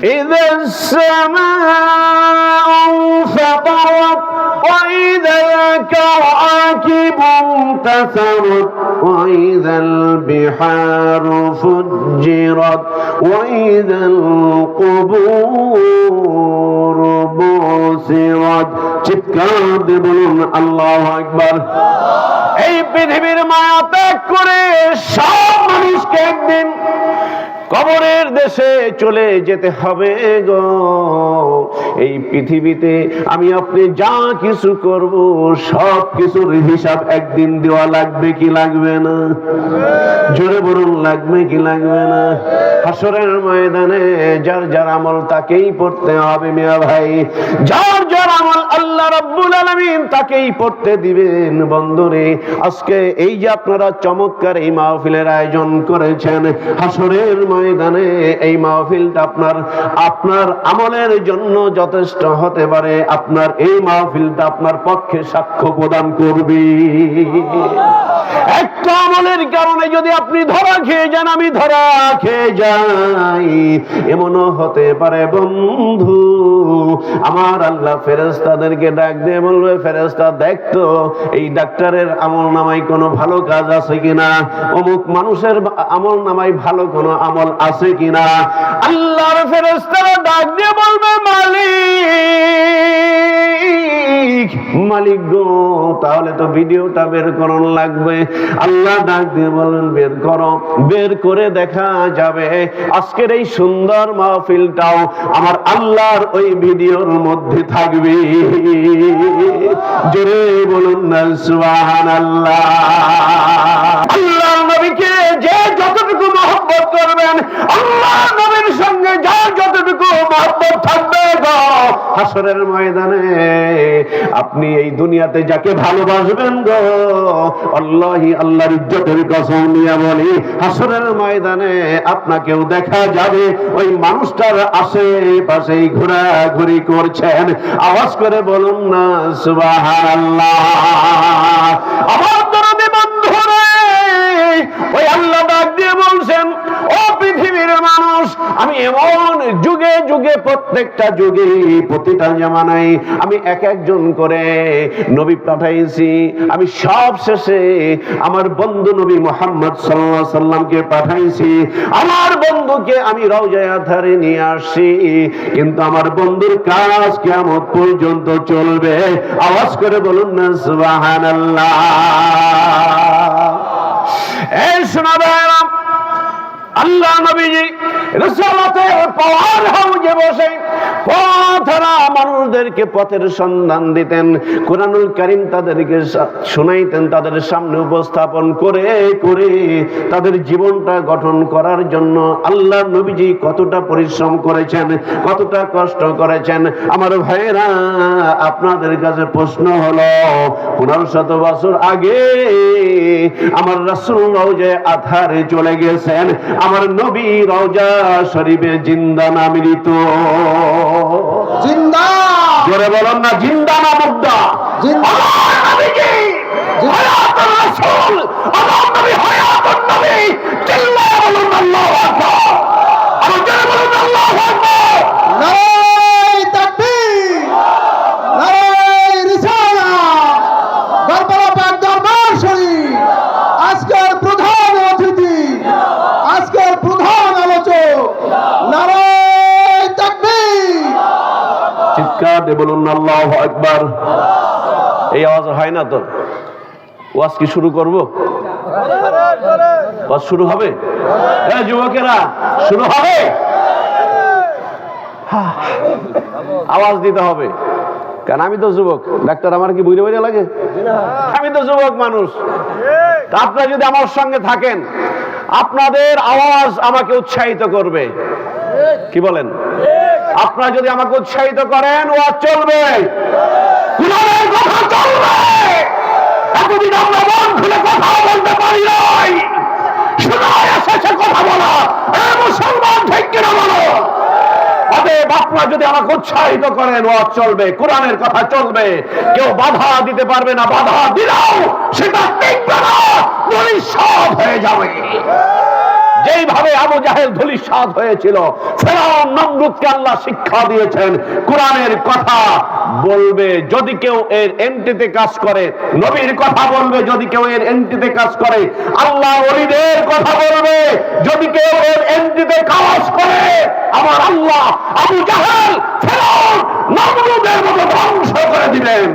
إذا السماء انفطرت وإذا الكواكب انتثرت وإذا البحار فجرت وإذا القبور بعثرت চিৎকার দিয়ে বলুন আল্লাহু আকবার। এই পৃথিবীর মায়া ত্যাগ করে সব মানুষকে একদিন কবরের দেশে চলে যেতে হবে গো। এই পৃথিবীতে আমি আপনি যা কিছু করব সব কিছুর হিসাব একদিন দেওয়া লাগবে কি লাগবে না? জোরে বলুন লাগবে কি লাগবে না? হাসরের ময়দানে যার যার আমল তাকেই পড়তে হবে মিয়া ভাই, যার যার আমল আল্লাহ রাব্বুল আলামিন তাকেই পড়তে দিবেন। বন্ধুরে, আজকে এই যে আপনারা চমৎকার এই মাহফিলের আয়োজন করেছেন, হাসরের ময়দানে এই মাহফিলটা আপনার আমলের জন্য যথেষ্ট হতে পারে। আপনার এই মাহফিলটা আপনার পক্ষে সাক্ষ্য প্রদান করবে। একটা আমলের কারণে যদি আপনি ধরা খেয়ে যান, আমি ধরা খেয়ে যাই, এমনও হতে পারে বন্ধু আমার আল্লাহ ফেরেশতাদেরকে ডাক দিয়ে বলবে, ফেরেশতা দেখতো এই ডাক্তারের আমল নামায় কোনো ভালো কাজ আছে কিনা, অমুক মানুষের আমল নামায় ভালো কোনো আমল আছে কিনা। আল্লাহর ফেরেশতারা ডাক দিয়ে বলবে, মালিক গো, তাহলে তো ভিডিওটা বের করন লাগবে। আল্লাহ ডাক দিয়ে বলবেন, বের করো। বের করে দেখা যাবে আজকের এই সুন্দর মাহফিলটাও আমার আল্লাহর ওই ভিডিওর মধ্যে থাকবে। জোরে বলুন না সুবহানাল্লাহ। আল্লাহর নবীকে যে যতটুকু মহব্বত করবেন, আল্লাহর নবীর সঙ্গে যার যতটুকু মহব্বত থাকবে গো, হাসরের ময়দানে আপনি এই দুনিয়াতে যাকে ভালোবাসবেন গো, আল্লাহি আল্লাহর ইজ্জতের কসম নিয়ে বলি, হাসরের ময়দানে আপনাকেও দেখা যাবে ওই মানুষটার আশেপাশেই ঘোরাঘুরি করছেন। আওয়াজ করে বলুন না সুবহানাল্লাহ। আমার দরদে বন্ধুরে, ওই আল্লাহ ডাক দিয়ে বলছেন, ও পৃথিবীর মানুষ, আমি এমন যুগে যুগে, প্রত্যেকটা যুগে, প্রতিটা জামানায় আমি এক একজন করে নবী পাঠাইছি। আমি সব শেষে আমার বন্ধু নবী মুহাম্মদ সাল্লাল্লাহু আলাইহি সাল্লামকে পাঠাইছি। আমার বন্ধুকে আমি রওজায়ে আতহারে নিয়ে আসছি, কিন্তু আমার বন্ধুর কাজ কিয়ামত পর্যন্ত চলবে। আওয়াজ করে বলুন না সুবহানাল্লাহ। এই শোনা ভাইরা, আল্লাহ নবীজি রিসালাতের পাওয়ার হাউজে বসে পথহারা মানুষদেরকে পথের সন্ধান দিতেন। কুরআনুল কারীম তাদেরকে শোনাইতেন, তাদের সামনে উপস্থাপন করে করে তাদের জীবনটা গঠন করার জন্য আল্লাহ নবীজি কতটা পরিশ্রম করেছেন, কতটা কষ্ট করেছেন। আমার ভাইরা, আপনাদের কাছে প্রশ্ন হলো, 1500 বছর আগে আমার রাসূল রওজায়ে আতহারে চলে গেছেন, আমার নবী রওজা শরীফে জিন্দা না মৃত? জিন্দা। জোরে বলুন না জিন্দা না মুর্দা? জিন্দা। আমার নবীজি হায়াতুর রাসূল, আমার নবী হায়াতুন নবী। চিল্লায়ে বলুন আল্লাহু আকবার। আর জোরে বলুন আল্লাহু আকবার। নারায়ে তাকবীর, নারায়ে রিসালাত। গরবালা পাক দরবার শরীফ আজকের প্রধান অতিথি, আজকের প্রধান আলোচক, নারায়ে তাকবীর। চিৎকার দিয়ে বলুন আল্লাহু আকবার। এই আওয়াজ হয় না তো? ওয়াজ কি শুরু করব? ওয়াজ শুরু হবে? হ্যাঁ যুবকেরা, শুরু হবে? আওয়াজ দিতে হবে, কারণ আমি তো যুবক। ডাক্তার আমার কি বুঝে বুঝে লাগে? আমি তো যুবক মানুষ। আপনারা যদি আমার সঙ্গে থাকেন, আপনাদের আওয়াজ আমাকে উৎসাহিত করবে। কি বলেন? আপনারা যদি আমাকে উৎসাহিত করেন, ওয়াজ চলবে, কুরআনের কথা চলবে। এতদিন আমরা মন খুলে কথা বলতে পারি নাই, সময় এসেছে কথা বলা। মুসলমান ঠিক কিনা বলো? অতএব আপনারা যদি আমাকে উৎসাহিত করেন, ওয়াজ চলবে, কোরআনের কথা চলবে। কেউ বাধা দিতে পারবে না, বাধা দিলেও সেটা টিকবে না, পরিশোধ হয়ে যাবে। যেইভাবে আবু জাহেল ধূলিসাৎ হয়েছিল, ফেরাউন নমরুদকে আল্লাহ শিক্ষা দিয়েছেন। কোরআনের কথা বলবে যদি কেউ এর এন্টিতে কাজ করে, নবীর কথা বলবে যদি কেউ এর এন্টিতে কাজ করে, আল্লাহ ওলিদের কথা বলবে যদি কেউ এর এন্টিতে কাজ করে, আমার আল্লাহ আবু জাহেল ফেরাউন নমরুদের মতো ধ্বংস করে দিবেন।